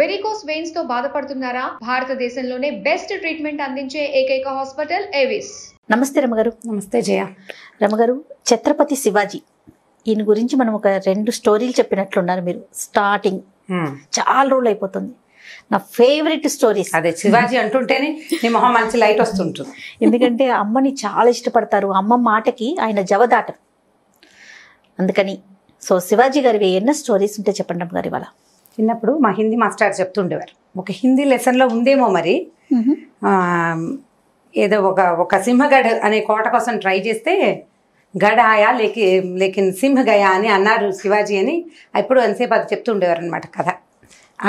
Varicose veins తో బాధపడుతున్నారా? భారతదేశంలోనే బెస్ట్ ట్రీట్మెంట్ అందించే ఏకైక హాస్పిటల్ ఏవిస్. నమస్తే రమగారు. నమస్తే జయ. రమగారు, ఛత్రపతి శివాజీ ఈయన గురించి మనం ఒక 2 స్టోరీలు చెప్పినట్లున్నారు మీరు. స్టార్టింగ్ చాలా రోజులు అయిపోతుంది. నా ఫేవరెట్ స్టోరీస్ అదే. శివాజీ అంటుంటేనే నీ మొహం మంచి లైట్ వస్తుంటుంది. ఎందుకంటే అమ్మని చాలా ఇష్టపడతారు. అమ్మ మాటకి ఆయన జవదాటరు. అందుకని సో శివాజీ గారివి ఎన్నో స్టోరీస్ ఉంటే చెప్పండి అమ్మగారు. ఇవాళ చిన్నప్పుడు మా హిందీ మాస్టర్ చెప్తుండేవారు, ఒక హిందీ లెసన్లో ఉందేమో మరి, ఏదో ఒక సింహగఢ్ అనే కోట కోసం ట్రై చేస్తే గఢ్ ఆయా లేకిన్ సింహ గయా అని అన్నారు శివాజీ అని. ఇప్పుడు అంతసేపు అది చెప్తుండేవారు అనమాట కథ.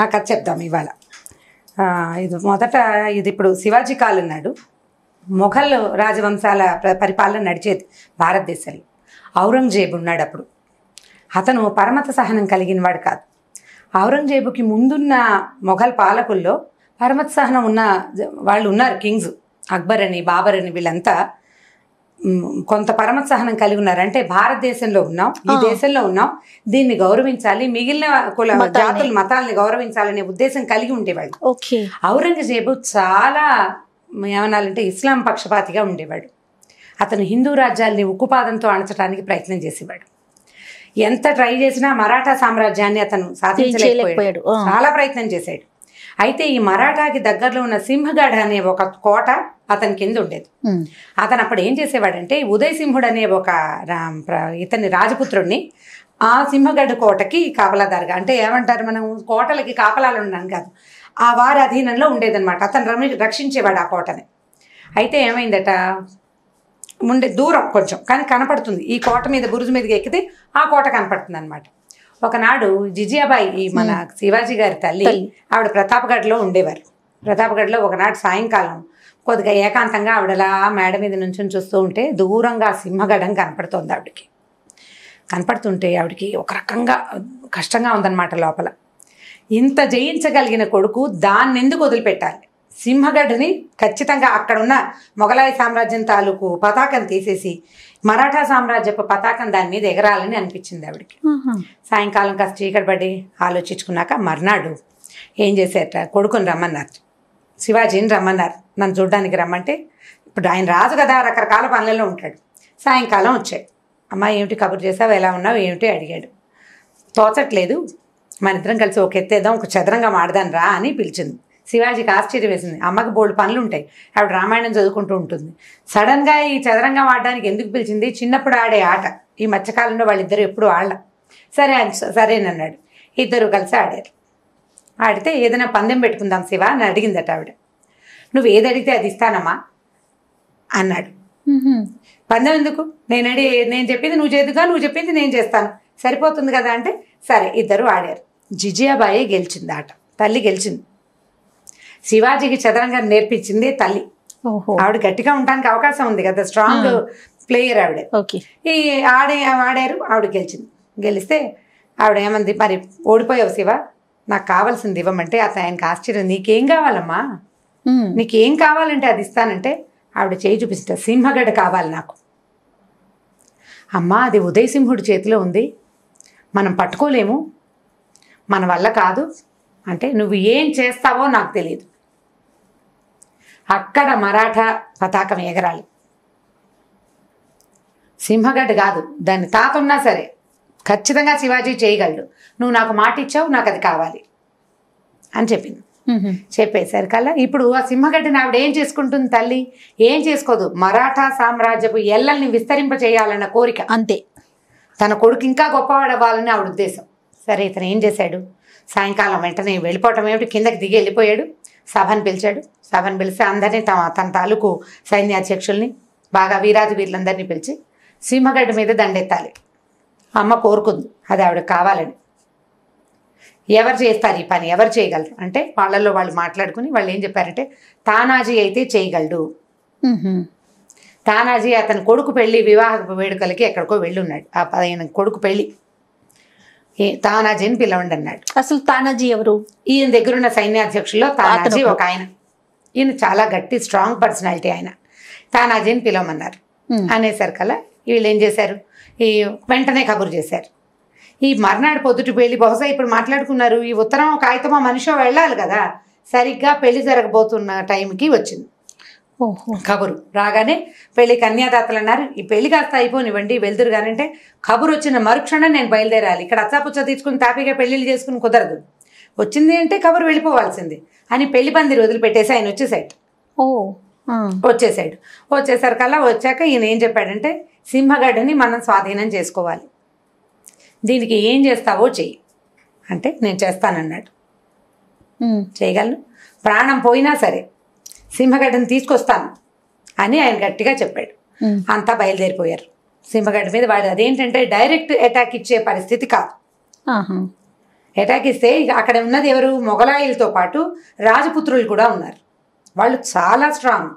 ఆ కథ చెప్దాం ఇవాళ. ఇది ఇప్పుడు శివాజీ కాలన్నాడు. మొఘల్ రాజవంశాల పరిపాలన నడిచేది భారతదేశంలో. ఔరంగజేబు ఉన్నాడు అప్పుడు. అతను పరమత సహనం కలిగిన వాడు కాదు. ఔరంగజేబుకి ముందున్న మొఘల్ పాలకుల్లో పరమత సహనం ఉన్న వాళ్ళు ఉన్నారు. కింగ్స్ అక్బర్ అని, బాబర్ అని, వీళ్ళంతా కొంత పరమత సహనం కలిగి ఉన్నారు. అంటే భారతదేశంలో ఉన్నాం, ఈ దేశంలో ఉన్నాం, దీన్ని గౌరవించాలి, మిగిలిన జాతుల మతాలని గౌరవించాలనే ఉద్దేశం కలిగి ఉండేవాడు. ఔరంగజేబు చాలా ఏమనాలంటే ఇస్లాం పక్షపాతిగా ఉండేవాడు. అతను హిందూ రాజ్యాల్ని ఉక్కుపాదంతో అణచడానికి ప్రయత్నం చేసేవాడు. ఎంత ట్రై చేసినా మరాఠా సామ్రాజ్యాన్ని అతను సాధించలేకపోయాడు. చాలా ప్రయత్నం చేశాడు. అయితే ఈ మరాఠాకి దగ్గరలో ఉన్న సింహగఢ్ అనే ఒక కోట అతని కింద ఉండేది. అతను అప్పుడు ఏం చేసేవాడంటే, ఉదయ్ సింహుడు అనే ఒక ఇతని రాజపుత్రుడిని ఆ సింహగఢ్ కోటకి కాపలాదారుగా, అంటే ఏమంటారు మనం కోటలకి కాపలాలు ఉన్నాను కాదు, ఆ వారి అధీనంలో ఉండేదన్నమాట. అతను రక్షించేవాడు ఆ కోటని. అయితే ఏమైందట, దూరం కొంచెం కానీ కనపడుతుంది. ఈ కోట మీద బురుజు మీదకి ఎక్కితే ఆ కోట కనపడుతుంది అనమాట. ఒకనాడు జిజియాబాయి, ఈ మన శివాజీ గారి తల్లి, ఆవిడ ప్రతాప్గఢ్లో ఉండేవారు. ప్రతాప్గఢ్లో ఒకనాడు సాయంకాలం కొద్దిగా ఏకాంతంగా ఆవిడలా మేడ మీద నుంచి చూస్తూ ఉంటే దూరంగా సింహగఢం కనపడుతోంది. ఆవిడకి కనపడుతుంటే ఆవిడకి ఒక రకంగా కష్టంగా ఉందన్నమాట లోపల. ఇంత జయించగలిగిన కొడుకు దాన్ని ఎందుకు వదిలిపెట్టాలి? సింహగఢ్ని ఖచ్చితంగా అక్కడున్న మొఘలాయి సామ్రాజ్యం తాలూకు పతాకం తీసేసి మరాఠా సామ్రాజ్యపు పతాకం దాని మీద ఎగరాలని అనిపించింది ఆవిడకి. సాయంకాలం కాస్త చీకటి పడి ఆలోచించుకున్నాక మర్నాడు ఏం చేసేట, కొడుకుని రమ్మన్నారు, శివాజీని రమ్మన్నారు. నన్ను చూడడానికి రమ్మంటే, ఇప్పుడు ఆయన రాజు కదా, రకరకాల పనులలో ఉంటాడు. సాయంకాలం వచ్చాడు. అమ్మ ఏమిటి కబురు చేసావు, ఎలా ఉన్నావు ఏమిటి అడిగాడు. తోచట్లేదు, మన ఇద్దరం కలిసి ఒక ఎత్తేద్దాం, ఒక చదరంగం ఆడదాను రా అని పిలిచింది. శివాజీకి ఆశ్చర్యం వేసింది. అమ్మకి బోల్డ్ పనులు ఉంటాయి, ఆవిడ రామాయణం చదువుకుంటూ ఉంటుంది. సడన్గా ఈ చదరంగం ఆడడానికి ఎందుకు పిలిచింది? చిన్నప్పుడు ఆడే ఆట, ఈ మధ్యకాలంలో వాళ్ళిద్దరు ఎప్పుడు ఆడల. సరేనన్నాడు. ఇద్దరు కలిసి ఆడారు. ఆడితే ఏదైనా పందెం పెట్టుకుందాం శివ అని అడిగిందట ఆవిడ. నువ్వు ఏది అడిగితే అది ఇస్తానమ్మా అన్నాడు. పందెం ఎందుకు, నేను చెప్పింది నువ్వు చేదుగా, నువ్వు చెప్పింది నేను చేస్తాను, సరిపోతుంది కదా అంటే సరే. ఇద్దరు ఆడారు. జిజియాబాయి గెలిచింది ఆట, తల్లి గెలిచింది. శివాజీకి చదరంగం నేర్పించింది తల్లి. ఆవిడ గట్టిగా ఉండడానికి అవకాశం ఉంది కదా, స్ట్రాంగ్ ప్లేయర్ ఆవిడ. ఈ ఆడారు, ఆవిడ గెలిచింది. గెలిస్తే ఆవిడ ఏమంది, మరి ఓడిపోయావు శివ, నాకు కావాల్సింది ఇవ్వమంటే ఆయనకి ఆశ్చర్యం. నీకేం కావాలమ్మా, నీకేం కావాలంటే అది ఇస్తానంటే ఆవిడ చేయి చూపిస్తా, సింహగఢ కావాలి నాకు. అమ్మా అది ఉదయ్ సింహుడి చేతిలో ఉంది, మనం పట్టుకోలేము, మన వల్ల కాదు అంటే నువ్వు ఏం చేస్తావో నాకు తెలియదు, అక్కడ మరాఠా పతాకం ఎగరాలి. సింహగఢ్ కాదు, దాన్ని తాతున్నా సరే ఖచ్చితంగా శివాజీ చేయగలడు, నువ్వు నాకు మాట ఇచ్చావు, నాకు అది కావాలి అని చెప్పింది. చెప్పేసరికల్లా ఇప్పుడు ఆ సింహగడ్డిని ఆవిడ ఏం చేసుకుంటుంది తల్లి? ఏం చేసుకోదు, మరాఠా సామ్రాజ్యపు ఎల్లల్ని విస్తరింప చేయాలన్న కోరిక అంతే. తన కొడుకు ఇంకా గొప్పవాడవ్వాలని ఆవిడ ఉద్దేశం. సరే ఇతను ఏం చేశాడు, సాయంకాలం వెంటనే వెళ్ళిపోవటం ఏమిటి, కిందకి దిగి వెళ్ళిపోయాడు. సభను పిలిచాడు. సభను పిలిస్తే అందరినీ తన తాలూకు సైన్యాధ్యక్షుల్ని, బాగా వీరాది వీరులందరినీ పిలిచి సింహగడ్డ మీద దండెత్తాలి. అమ్మ కోరుకుంది అది ఆవిడకి కావాలని. ఎవరు చేస్తారు ఈ పని, ఎవరు చేయగలరు అంటే వాళ్ళల్లో వాళ్ళు మాట్లాడుకుని వాళ్ళు ఏం చెప్పారంటే, తానాజీ అయితే చేయగలడు. తానాజీ అతని కొడుకు పెళ్లి వివాహ వేడుకలకి ఎక్కడికో వెళ్ళున్నాడు. ఆయన కొడుకు పెళ్లి, తానాజీని పిలవండి అన్నాడు. అసలు తానాజీ ఎవరు? ఈయన దగ్గరున్న సైన్యాధ్యక్షుల్లో తానాజీ ఒక ఆయన. ఈయన చాలా గట్టి స్ట్రాంగ్ పర్సనాలిటీ. ఆయన తానాజీని పిలవమన్నారు. అనేసరికల్లా వీళ్ళు ఏం చేశారు, ఈ వెంటనే కబురు చేశారు. ఈ మర్నాడు పొద్దుటి పెళ్లి బహుశా ఇప్పుడు మాట్లాడుకున్నారు, ఈ ఉత్తరం కాగితమో మనిషో వెళ్ళాలి కదా, సరిగ్గా పెళ్లి జరగబోతున్న టైంకి వచ్చింది కబురు. రాగానే పెళ్లి కన్యాదాతలు అన్నారు, ఈ పెళ్లి కాస్త అయిపోనివ్వండి వెళ్తురు కానంటే, కబురు వచ్చిన మరుక్షణం నేను బయలుదేరాలి, ఇక్కడ అచ్చాపుచ్చ తీసుకుని తాపిగా పెళ్లిళ్ళు చేసుకుని కుదరదు, వచ్చింది అంటే కబురు వెళ్ళిపోవాల్సింది అని పెళ్లి పందిరి వదిలిపెట్టేసి ఆయన వచ్చేసాడు. వచ్చేసరికల్లా వచ్చాక ఈయన ఏం చెప్పాడంటే, సింహగడ్డని మనం స్వాధీనం చేసుకోవాలి, దీనికి ఏం చేస్తావో చెయ్యి అంటే నేను చేస్తానన్నాడు. చేయగలను, ప్రాణం పోయినా సరే సింహగడ్డని తీసుకొస్తాను అని ఆయన గట్టిగా చెప్పాడు. అంతా బయలుదేరిపోయారు సింహగడ్డ మీద. వాళ్ళు అదేంటంటే డైరెక్ట్ అటాక్ ఇచ్చే పరిస్థితి కాదు. అటాక్ ఇస్తే అక్కడ ఉన్నది ఎవరు, మొఘలాయిలతో పాటు రాజపుత్రులు కూడా ఉన్నారు. వాళ్ళు చాలా స్ట్రాంగ్,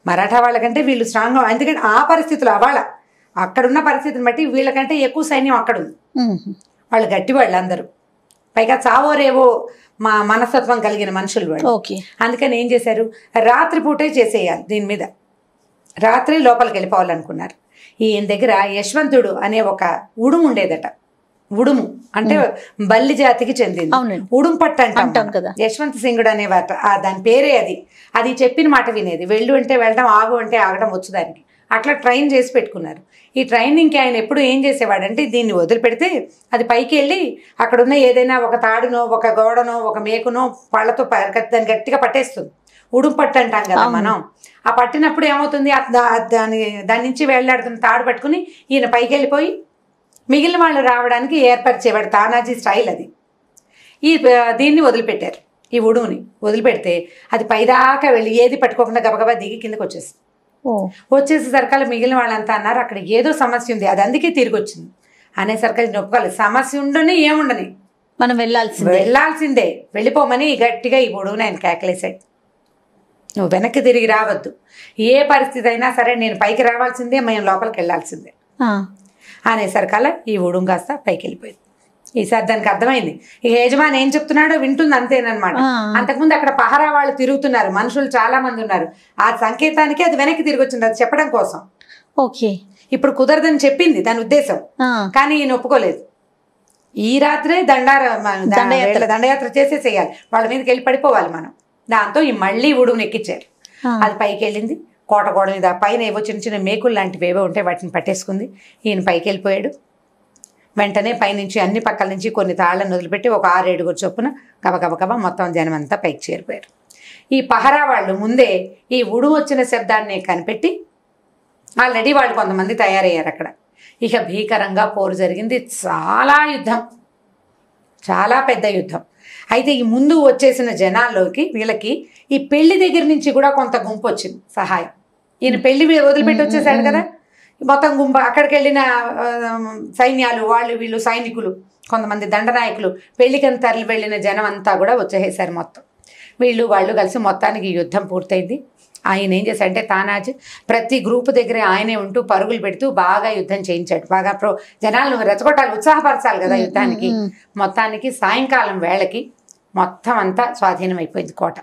మరాఠా వాళ్ళకంటే వీళ్ళు స్ట్రాంగ్. ఎందుకంటే ఆ పరిస్థితులు వాళ్ళ అక్కడున్న పరిస్థితిని బట్టి వీళ్ళకంటే ఎక్కువ సైన్యం అక్కడ ఉంది. వాళ్ళు గట్టి వాళ్ళు అందరూ, పైగా చావోరేవో మా మనస్తత్వం కలిగిన మనుషులు వాళ్ళు. అందుకని ఏం చేశారు, రాత్రిపూటే చేసేయాలి, దీని మీద రాత్రి లోపలికి వెళ్ళిపోవాలనుకున్నారు. ఈయన దగ్గర యశ్వంతుడు అనే ఒక ఉడుము ఉండేదట. ఉడుము అంటే బల్లి జాతికి చెందింది. ఉడుము పట్టు అంటాం కదా, యశ్వంత్ సింగుడు అనేవాట, దాని పేరే అది. అది చెప్పిన మాట వినేది. వెళ్ళు అంటే వెళ్ళడం, ఆగు అంటే ఆగడం వచ్చు దానికి. అట్లా ట్రైన్ చేసి పెట్టుకున్నారు. ఈ ట్రైనింగ్కి ఆయన ఎప్పుడు ఏం చేసేవాడంటే, దీన్ని వదిలిపెడితే అది పైకి వెళ్ళి అక్కడున్న ఏదైనా ఒక తాడునో ఒక గోడనో ఒక మేకునో పళ్ళతో దాన్ని గట్టిగా పట్టేస్తుంది. ఉడుము పట్టు అంటాం కదా మనం. ఆ పట్టినప్పుడు ఏమవుతుంది, దాని నుంచి వెళ్ళాడుతున్న తాడు పట్టుకుని ఈయన పైకి వెళ్ళిపోయి మిగిలిన వాళ్ళు రావడానికి ఏర్పరిచేవాడు. తానాజీ స్టైల్ అది. దీన్ని వదిలిపెట్టారు, ఈ ఉడుముని వదిలిపెడితే అది పైదాకా వెళ్ళి ఏది పట్టుకోకుండా గబగబా దిగి కిందకు వచ్చేసేసరికల్లా మిగిలిన వాళ్ళంతా అన్నారు, అక్కడ ఏదో సమస్య ఉంది, అది అందుకే తిరిగి వచ్చింది అనేసరికి ఒప్పుకోలేదు. సమస్య ఉండని ఏముండని మనం వెళ్ళాల్సిందే, వెళ్ళిపోమని గట్టిగా ఈ ఉడుముని ఆయన కేకలేశాడు. నువ్వు వెనక్కి తిరిగి రావద్దు, ఏ పరిస్థితి అయినా సరే నేను పైకి రావాల్సిందే, మేము లోపలికి వెళ్ళాల్సిందే అనేసరికల్లా ఈ ఉడుము కాస్త పైకి వెళ్ళిపోయింది. ఈసారి దానికి అర్థమైంది, ఈ యజమాని ఏం చెప్తున్నాడో వింటుంది అంతేనమాట. అంతకుముందు అక్కడ పహరా వాళ్ళు తిరుగుతున్నారు, మనుషులు చాలా మంది ఉన్నారు. ఆ సంకేతానికి అది వెనక్కి తిరిగి వచ్చింది, అది చెప్పడం కోసం. ఇప్పుడు కుదరదని చెప్పింది దాని ఉద్దేశం, కానీ ఈయన ఒప్పుకోలేదు. ఈ రాత్రే దండయాత్ర చేసేసేయాలి, వాళ్ళ మీదకి వెళ్ళి పడిపోవాలి మనం. దాంతో ఈ మళ్ళీ ఉడుముని ఎక్కించారు. అది పైకి వెళ్ళింది, కోట గోడ మీద పైన ఏవో చిన్న చిన్న మేకులు లాంటివి ఏవో ఉంటే వాటిని పట్టేసుకుంది. ఈయన పైకి వెళ్ళిపోయాడు. వెంటనే పైనుంచి అన్ని పక్కల నుంచి కొన్ని తాళ్లను వదిలిపెట్టి ఒక 6-7 చొప్పున గబగబగబా మొత్తం జనం అంతా పైకి చేరిపోయారు. ఈ పహరా వాళ్ళు ముందే ఈ ఉడుము వచ్చిన శబ్దాన్ని కనిపెట్టి ఆల్రెడీ వాళ్ళు కొంతమంది తయారయ్యారు అక్కడ. ఇక భీకరంగా పోరు జరిగింది, చాలా యుద్ధం, చాలా పెద్ద యుద్ధం. అయితే ఈ ముందు వచ్చేసిన జనాల్లోకి వీళ్ళకి ఈ పెళ్లి దగ్గర నుంచి కూడా కొంత గుంపు వచ్చింది సహాయం. ఈయన పెళ్లి వదిలిపెట్టి వచ్చేసాడు కదా, మొత్తం గుంపు అక్కడికి వెళ్ళిన సైన్యాలు, వాళ్ళు వీళ్ళు సైనికులు, కొంతమంది దండనాయకులు, పెళ్లికని తరలి వెళ్ళిన జనం అంతా కూడా వచ్చేసారు. మొత్తం వీళ్ళు వాళ్ళు కలిసి మొత్తానికి యుద్ధం పూర్తయింది. ఆయన ఏం చేశాడంటే, తానాజీ ప్రతి గ్రూపు దగ్గర ఆయనే ఉంటూ పరుగులు పెడుతూ బాగా యుద్ధం చేయించాడు. బాగా జనాలను రెచ్చగొట్టాలి, ఉత్సాహపరచాలి కదా యుద్ధానికి. మొత్తానికి సాయంకాలం వేళకి మొత్తం అంతా స్వాధీనం అయిపోయింది కోట.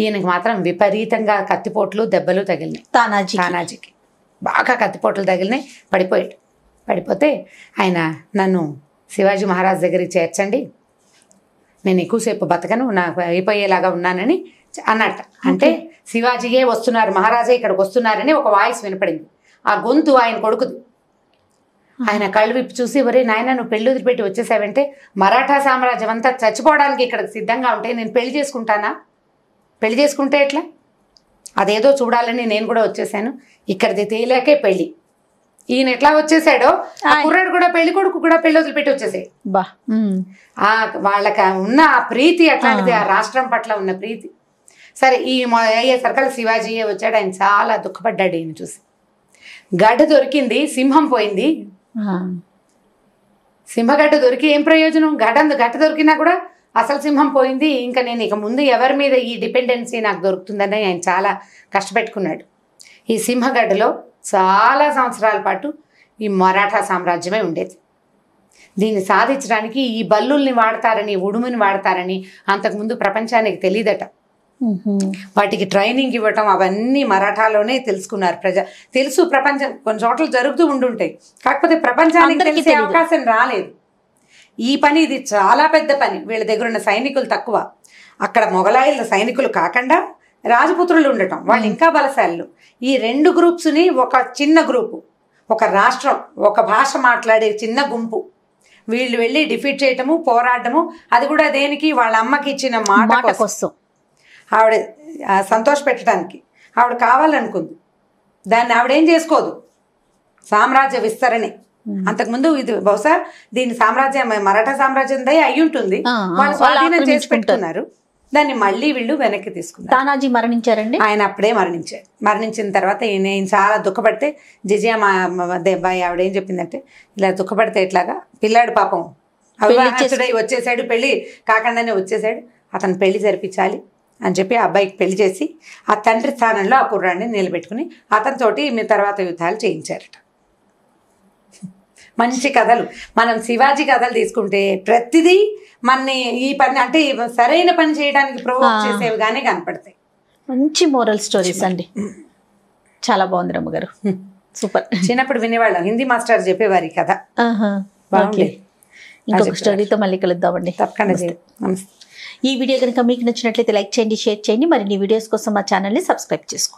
ఈయనకి మాత్రం విపరీతంగా కత్తిపోట్లు దెబ్బలు తగిలినాయి. తానాజీకి బాగా కత్తిపోట్లు తగిలినాయి, పడిపోయాడు. పడిపోతే ఆయన, నన్ను శివాజీ మహారాజ్ దగ్గరికి చేర్చండి, నేను ఎక్కువసేపు బతకను, నాకు అయిపోయేలాగా ఉన్నానని అన్నట్ట. అంటే శివాజీయే వస్తున్నారు, మహారాజే ఇక్కడికి వస్తున్నారని ఒక వాయిస్ వినపడింది. ఆ గొంతు ఆయన కొడుకుది. ఆయన కళ్ళు విప్పి చూసి, ఒరే నాయన నువ్వు పెళ్లి వదిలిపెట్టి వచ్చేసావంటే మరాఠా సామ్రాజ్యం అంతా చచ్చిపోవడానికి ఇక్కడికి సిద్ధంగా ఉంటే నేను పెళ్లి చేసుకుంటానా? పెళ్లి చేసుకుంటే ఎట్లా? అదేదో చూడాలని నేను కూడా వచ్చేసాను, ఇక్కడిది తేలేకే పెళ్లి. ఈయన ఎట్లా వచ్చేసాడో ఆ కుర్రాడు కూడా, పెళ్లి కొడుకు కూడా పెళ్లి వదిలిపెట్టి వచ్చేసాడు. వాళ్ళకి ఉన్న ఆ ప్రీతి అట్లాంటిది, ఆ రాష్ట్రం పట్ల ఉన్న ప్రీతి. సరే ఈ అయ్యేసరికల్ శివాజీయే వచ్చాడు. ఆయన చాలా దుఃఖపడ్డాడు ఈయన చూసి. గడ్డ దొరికింది, సింహం పోయింది. సింహగడ్డ దొరికి ఏం ప్రయోజనం? గడ్డ దొరికినా కూడా అసలు సింహం పోయింది. ఇంకా నేను ఇక ముందు ఎవరి మీద ఈ డిపెండెన్సీ నాకు దొరుకుతుందని ఆయన చాలా కష్టపెట్టుకున్నాడు. ఈ సింహగడ్డలో చాలా సంవత్సరాల పాటు ఈ మరాఠా సామ్రాజ్యమే ఉండేది. దీన్ని సాధించడానికి ఈ బల్లుల్ని వాడతారని, ఉడుముని వాడతారని అంతకుముందు ప్రపంచానికి తెలియదట. వాటికి ట్రైనింగ్ ఇవ్వటం అవన్నీ మరాఠాలోనే తెలుసుకున్నారు. తెలుసు ప్రపంచం కొన్ని చోట్ల జరుగుతూ ఉండుంటాయి, కాకపోతే ప్రపంచానికి అందరికీ తెలిసే తెలీదు. అవకాశం రాలేదు. ఈ పని ఇది చాలా పెద్ద పని. వీళ్ళ దగ్గర ఉన్న సైనికులు తక్కువ, అక్కడ మొఘలాయిల సైనికులు కాకుండా రాజపుత్రులు ఉండటం, వాళ్ళు ఇంకా బలశాలు. ఈ 2 గ్రూప్స్ని ఒక చిన్న గ్రూపు, ఒక రాష్ట్రం, ఒక భాష మాట్లాడే చిన్న గుంపు, వీళ్ళు వెళ్ళి డిఫీట్ చేయటము, పోరాడము. అది కూడా దేనికి? వాళ్ళ అమ్మకి ఇచ్చిన మాట కోసం. ఆవిడ సంతోష పెట్టడానికి ఆవిడ కావాలనుకుంది. దాన్ని ఆవిడేం చేసుకోదు, సామ్రాజ్య విస్తరణే. అంతకుముందు ఇది బహుశా దీని సామ్రాజ్యం మరాఠా సామ్రాజ్యం దయ అయి ఉంటుంది, వాళ్ళు స్వాధీనం చేసి పెట్టుకున్నారు. దాన్ని మళ్ళీ వీళ్ళు వెనక్కి తీసుకున్నారు. తానాజీ మరణించారండి. ఆయన అప్పుడే మరణించారు. మరణించిన తర్వాత ఈయన చాలా దుఃఖపడితే జిజియా అబ్బాయి ఆవిడ ఏం చెప్పిందంటే, ఇలా దుఃఖపడితే ఎట్లాగా, పిల్లాడు పాపం అవివాహితుడై వచ్చేసాడు, పెళ్లి కాకుండానే వచ్చేసాడు, అతను పెళ్లి జరిపించాలి అని చెప్పి ఆ అబ్బాయికి పెళ్లి చేసి ఆ తండ్రి స్థానంలో ఆ కుర్రాడిని నిలబెట్టుకుని అతనితోటి మీ తర్వాత యుద్ధాలు చేయించారట. మంచి కథలు. మనం శివాజీ కథలు తీసుకుంటే ప్రతిదీ మనని ఈ పని అంటే సరైన పని చేయడానికి ప్రొవోక్ చేసేవి గానే కనపడతాయి. మంచి మోరల్ స్టోరీస్ అండి. చాలా బాగుంది రమ్మగారు, సూపర్. చిన్నప్పుడు వినేవాళ్ళం, హిందీ మాస్టర్ చెప్పేవారి కథ. ఇంకొక స్టోరీతో మళ్ళీ కలుద్దామండి. తప్పకుండా. నమస్తే. ఈ వీడియో కనుక మీకు నచ్చినట్లయితే లైక్ చేయండి, షేర్ చేయండి. మరిన్ని వీడియోస్ కోసం మా ఛానల్ని సబ్స్క్రైబ్ చేసుకోండి.